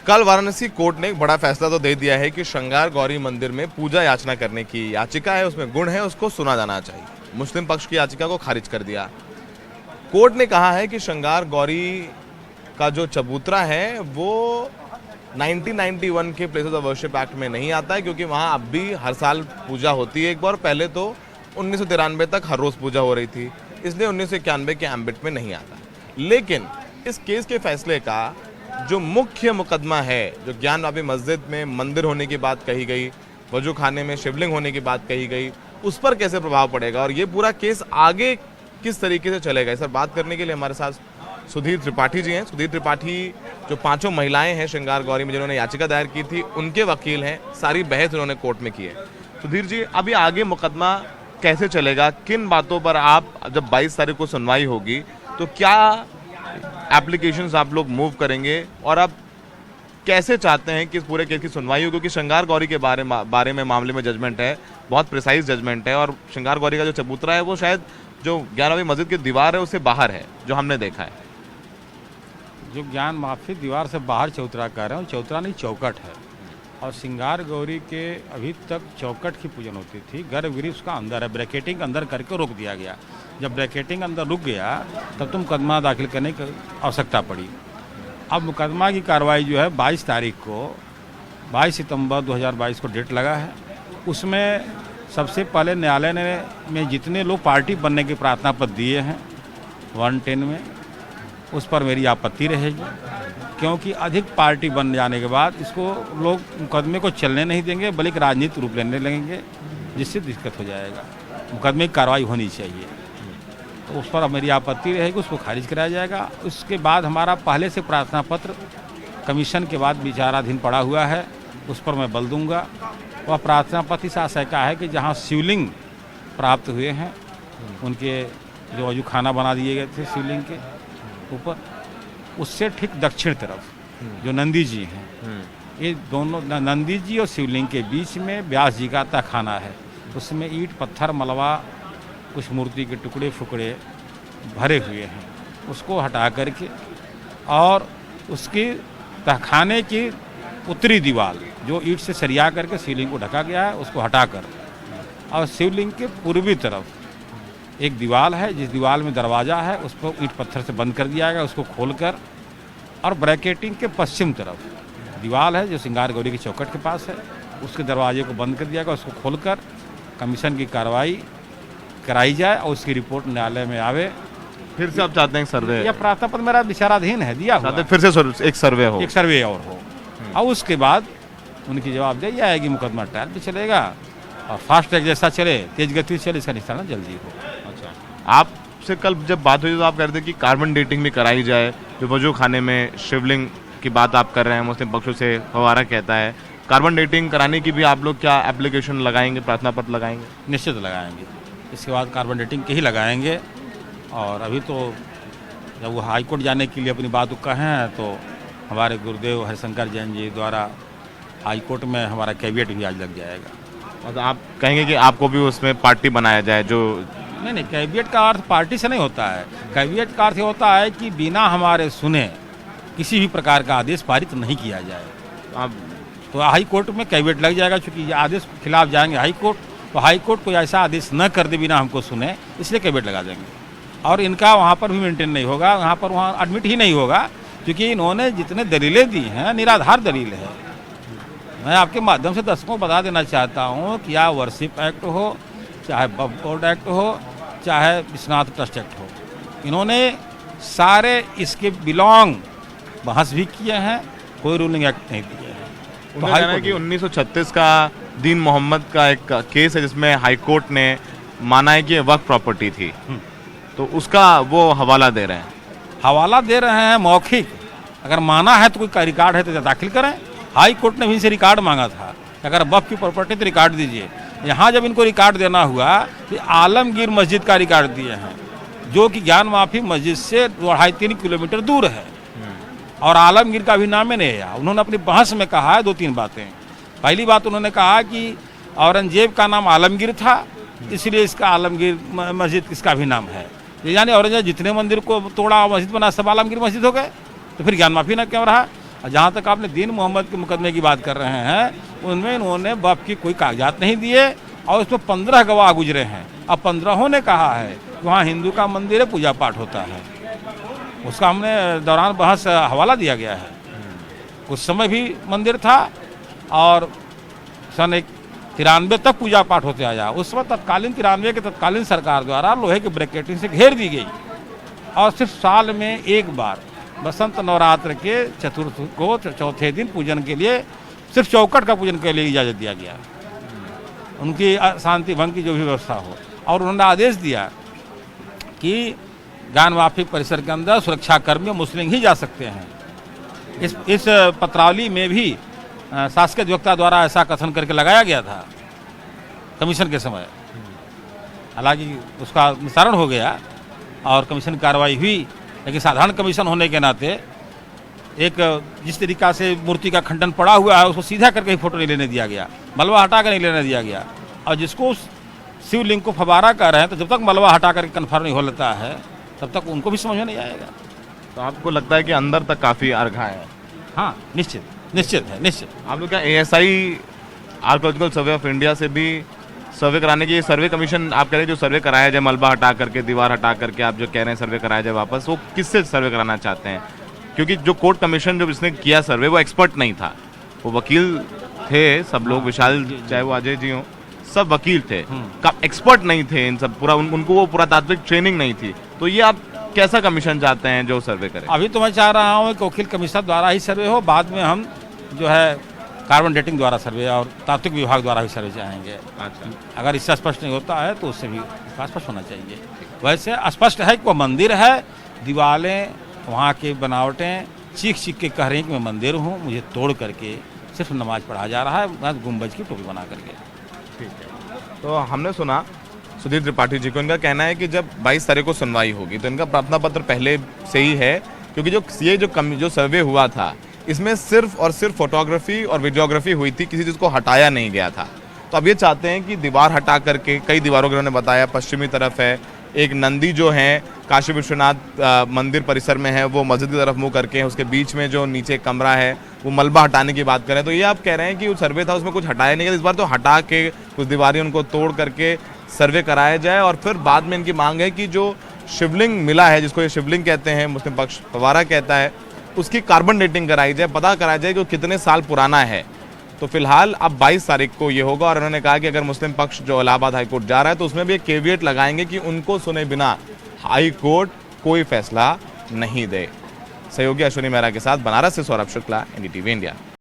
कल वाराणसी कोर्ट ने एक बड़ा फैसला तो दे दिया है कि श्रृंगार गौरी मंदिर में पूजा याचना करने की याचिका है, उसमें गुण है, उसको सुना जाना चाहिए। मुस्लिम पक्ष की याचिका को खारिज कर दिया। कोर्ट ने कहा है कि श्रृंगार गौरी का जो चबूतरा है वो 1991 के प्लेसेस ऑफ वर्शिप एक्ट में नहीं आता है, क्योंकि वहाँ अब भी हर साल पूजा होती है। एक बार पहले तो 1993 तक हर रोज पूजा हो रही थी, इसलिए 1991 के एम्बिट में नहीं आता। लेकिन इस केस के फैसले का जो मुख्य मुकदमा है, जो ज्ञानवापी मस्जिद में मंदिर होने की बात कही गई, वजू खाने में शिवलिंग होने की बात कही गई, उस पर कैसे प्रभाव पड़ेगा और ये पूरा केस आगे किस तरीके से चलेगा, इस पर बात करने के लिए हमारे साथ सुधीर त्रिपाठी जी हैं। सुधीर त्रिपाठी जो 5 महिलाएं हैं श्रृंगार गौरी में जिन्होंने याचिका दायर की थी, उनके वकील हैं। सारी बहस उन्होंने कोर्ट में की है। सुधीर जी, अभी आगे मुकदमा कैसे चलेगा, किन बातों पर आप, जब 22 तारीख को सुनवाई होगी तो क्या एप्लीकेशंस आप लोग मूव करेंगे और आप कैसे चाहते हैं कि इस पूरे केस की सुनवाई हो? क्योंकि श्रृंगार गौरी के बारे में मामले में जजमेंट है, बहुत प्रिसाइज जजमेंट है, और श्रृंगार गौरी का जो चबूतरा है वो शायद जो ज्ञानवापी मस्जिद की दीवार है उससे बाहर है, जो हमने देखा है। जो ज्ञानवापी दीवार से बाहर चौतरा कह रहे हैं, चौतरा नहीं चौकट है। और श्रृंगार गौरी के अभी तक चौकट की पूजन होती थी, गर्भगृह उसका अंदर है, ब्रैकेटिंग अंदर करके रोक दिया गया। जब ब्रैकेटिंग अंदर रुक गया तब तो मुकदमा दाखिल करने की आवश्यकता पड़ी। अब मुकदमा की कार्रवाई जो है 22 तारीख को, 22 सितंबर 2022 को डेट लगा है। उसमें सबसे पहले न्यायालय में जितने लोग पार्टी बनने की प्रार्थना पत्र दिए हैं 110 में, उस पर मेरी आपत्ति रहेगी, क्योंकि अधिक पार्टी बन जाने के बाद इसको लोग मुकदमे को चलने नहीं देंगे, बल्कि राजनीतिक रूप लेने लगेंगे, जिससे दिक्कत हो जाएगा। मुकदमे की कार्रवाई होनी चाहिए, तो उस पर मेरी आपत्ति रहेगी, उसको खारिज कराया जाएगा। उसके बाद हमारा पहले से प्रार्थना पत्र कमीशन के बाद विचाराधीन पड़ा हुआ है, उस पर मैं बल दूंगा। वह प्रार्थना पत्र इस आशय का है कि जहाँ शिवलिंग प्राप्त हुए हैं, उनके जो वजू खाना बना दिए गए थे शिवलिंग के ऊपर, उससे ठीक दक्षिण तरफ जो नंदी जी हैं, ये दोनों नंदी जी और शिवलिंग के बीच में व्यास जी का तहखाना है। उसमें ईंट पत्थर मलबा कुछ मूर्ति के टुकड़े फुकड़े भरे हुए हैं, उसको हटा करके और उसकी तहखाने की उत्तरी दीवार जो ईंट से सरिया करके शिवलिंग को ढका गया है, उसको हटाकर, और शिवलिंग के पूर्वी तरफ एक दीवार है, जिस दीवार में दरवाज़ा है उसको ईंट पत्थर से बंद कर दिया गया, उसको खोलकर, और ब्रैकेटिंग के पश्चिम तरफ दीवार है जो श्रृंगार गौरी की चौकट के पास है, उसके दरवाजे को बंद कर दिया गया, उसको खोलकर कमीशन की कार्रवाई कराई जाए और उसकी रिपोर्ट न्यायालय में आवे। फिर से आप चाहते हैं सर्वे? यह प्रार्थना पत्र मेरा विचाराधीन है, दिया हुआ है। फिर से एक सर्वे हो, एक सर्वे और हो, और उसके बाद उनकी जवाबदेही आएगी, मुकदमा ट्रायल पे चलेगा और फास्ट ट्रैक जैसा चले, तेज गति चले, इसका निस्तारण जल्दी हो। अच्छा, आपसे कल जब बात हुई तो आप कह रहे थे कि कार्बन डेटिंग भी कराई जाए, जो वजू खाने में शिवलिंग की बात आप कर रहे हैं, मुस्लिम पक्षों से फवारा कहता है, कार्बन डेटिंग कराने की भी आप लोग क्या एप्लीकेशन लगाएंगे, प्रार्थना पत्र लगाएंगे? निश्चित लगाएंगे, इसके बाद कार्बन डेटिंग के ही लगाएंगे। और अभी तो जब वो हाई कोर्ट जाने के लिए अपनी बात कहे हैं, तो हमारे गुरुदेव हरिशंकर जैन जी द्वारा हाई कोर्ट में हमारा कैविएट भी आज लग जाएगा। और आप कहेंगे कि आपको भी उसमें पार्टी बनाया जाए? जो नहीं, कैविएट का अर्थ पार्टी से नहीं होता है। कैविएट का अर्थ होता है कि बिना हमारे सुने किसी भी प्रकार का आदेश पारित नहीं किया जाए। आप तो हाई कोर्ट में कैविएट लग जाएगा, चूँकि ये आदेश के खिलाफ जाएंगे हाई कोर्ट, तो हाई कोर्ट कोई ऐसा आदेश न कर दे बिना हमको सुने, इसलिए कैविएट लगा देंगे। और इनका वहाँ पर भी मेंटेन नहीं होगा, वहाँ एडमिट ही नहीं होगा, क्योंकि इन्होंने जितने दलीलें दी हैं निराधार दलील है। मैं आपके माध्यम से दर्शकों को बता देना चाहता हूँ कि या वर्शिप एक्ट हो, चाहे वक्फ बोर्ड एक्ट हो, चाहे विश्वनाथ ट्रस्ट एक्ट हो, इन्होंने सारे इसके बिलोंग बहस भी किए हैं, कोई रूलिंग एक्ट नहीं दिए हैं। तो कहना है कि 1936 का दीन मोहम्मद का एक केस है जिसमें हाई कोर्ट ने माना है कि वक्फ प्रॉपर्टी थी, तो उसका वो हवाला दे रहे हैं। हवाला दे रहे हैं मौखिक, अगर माना है तो कोई रिकॉर्ड है तो दाखिल करें। हाई कोर्ट ने भी इनसे रिकॉर्ड मांगा था, अगर वक्फ की प्रॉपर्टी तो रिकॉर्ड दीजिए। यहाँ जब इनको रिकॉर्ड देना हुआ तो आलमगीर मस्जिद का रिकॉर्ड दिए हैं, जो कि ज्ञानवापी मस्जिद से 2.5-3 किलोमीटर दूर है, और आलमगीर का भी नाम ही नहीं है। उन्होंने अपनी बहस में कहा है 2-3 बातें। पहली बात उन्होंने कहा कि औरंगजेब का नाम आलमगीर था, इसलिए इसका आलमगीर मस्जिद इसका भी नाम है। यानी औरंगजेब जितने मंदिर को तोड़ा मस्जिद बना सब आलमगीर मस्जिद हो गए, तो फिर ज्ञानवापी ना क्यों रहा? और जहाँ तक आपने दीन मोहम्मद के मुकदमे की बात कर रहे हैं, उनमें इन्होंने वक्फ की कोई कागजात नहीं दिए और उसमें 15 गवाह गुजरे हैं। अब 15 ने कहा है कि वहाँ हिंदू का मंदिर है, पूजा पाठ होता है। उसका हमने दौरान बहस हवाला दिया गया है। उस समय भी मंदिर था और सन 93 तक पूजा पाठ होते आया। उस वक्त तत्कालीन 93 के तत्कालीन सरकार द्वारा लोहे के ब्रैकेटिंग से घेर दी गई और सिर्फ साल में एक बार बसंत नवरात्र के चतुर्थ को चौथे दिन पूजन के लिए सिर्फ चौखट का पूजन के लिए इजाज़त दिया गया, उनकी शांति भंग की जो भी व्यवस्था हो। और उन्होंने आदेश दिया कि ज्ञान वापी परिसर के अंदर सुरक्षाकर्मी मुस्लिम ही जा सकते हैं। इस पत्रावली में भी शासकीय अधिवक्ता द्वारा ऐसा कथन करके लगाया गया था कमीशन के समय। हालांकि उसका निस्तारण हो गया और कमीशन की कार्रवाई हुई, लेकिन साधारण कमीशन होने के नाते एक जिस तरीका से मूर्ति का खंडन पड़ा हुआ है उसको सीधा करके ही फोटो नहीं लेने दिया गया, मलबा हटा कर नहीं लेने दिया गया। और जिसको शिवलिंग को फवारा कर रहे हैं, तो जब तक मलबा हटा करके कन्फर्म नहीं हो लेता है तब तक उनको भी समझ में नहीं आएगा। तो आपको लगता है कि अंदर तक काफ़ी अर्घा है? हाँ, निश्चित है, निश्चित। आप लोग क्या ASI archaeological survey of India से भी सर्वे कराने की सर्वे कमीशन आप कह रहे हैं जो सर्वे कराया जाए, मलबा हटा करके, दीवार हटा करके, आप जो कह रहे हैं सर्वे कराया जाए वापस, वो किससे सर्वे कराना चाहते हैं? क्योंकि जो कोर्ट कमीशन जो इसने किया सर्वे वो एक्सपर्ट नहीं था, वो वकील थे सब लोग, विशाल चाहे वो अजय जी हों, सब वकील थे, एक्सपर्ट नहीं थे इन सब, पूरा उनको वो पुरातात्विक ट्रेनिंग नहीं थी। तो ये आप कैसा कमीशन चाहते हैं जो सर्वे करे? अभी तो मैं चाह रहा हूँ कि वकील कमीशन द्वारा ही सर्वे हो, बाद में हम जो है कार्बन डेटिंग द्वारा सर्वे और तात्विक विभाग द्वारा भी सर्वे चाहेंगे। अच्छा, अगर इससे स्पष्ट नहीं होता है तो उससे भी स्पष्ट होना चाहिए। वैसे स्पष्ट है कि वो मंदिर है, दीवारें वहाँ की बनावटें चीख के कह रही हैं कि मैं मंदिर हूँ, मुझे तोड़ करके सिर्फ नमाज पढ़ा जा रहा है, गुंबज की टोपी बना करके। ठीक है। तो हमने सुना सुधीर त्रिपाठी जी को, इनका कहना है कि जब 22 तारीख को सुनवाई होगी तो इनका प्रार्थना पत्र पहले से ही है, क्योंकि जो सर्वे हुआ था इसमें सिर्फ और सिर्फ फोटोग्राफी और वीडियोग्राफी हुई थी, किसी चीज़ को हटाया नहीं गया था। तो अब ये चाहते हैं कि दीवार हटा करके, कई दीवारों के उन्होंने बताया, पश्चिमी तरफ है एक नंदी जो है काशी विश्वनाथ मंदिर परिसर में है, वो मस्जिद की तरफ मुँह करके है, उसके बीच में जो नीचे कमरा है वो मलबा हटाने की बात करें। तो ये आप कह रहे हैं कि वो सर्वे था उसमें कुछ हटाया नहीं गया, इस बार तो हटा के कुछ दीवारें उनको तोड़ करके सर्वे कराया जाए। और फिर बाद में इनकी मांग है कि जो शिवलिंग मिला है, जिसको ये शिवलिंग कहते हैं, मुस्लिम पक्ष फवारा कहता है, उसकी कार्बन डेटिंग कराई जाए, पता कराया जाए कि वो कितने साल पुराना है। तो फिलहाल अब 22 तारीख को ये होगा और उन्होंने कहा कि अगर मुस्लिम पक्ष जो इलाहाबाद हाई कोर्ट जा रहा है तो उसमें भी एक केविएट लगाएंगे कि उनको सुने बिना हाई कोर्ट कोई फैसला नहीं दे। सहयोगी अश्विनी मेहरा के साथ बनारस से सौरभ शुक्ला, NDTV इंडिया।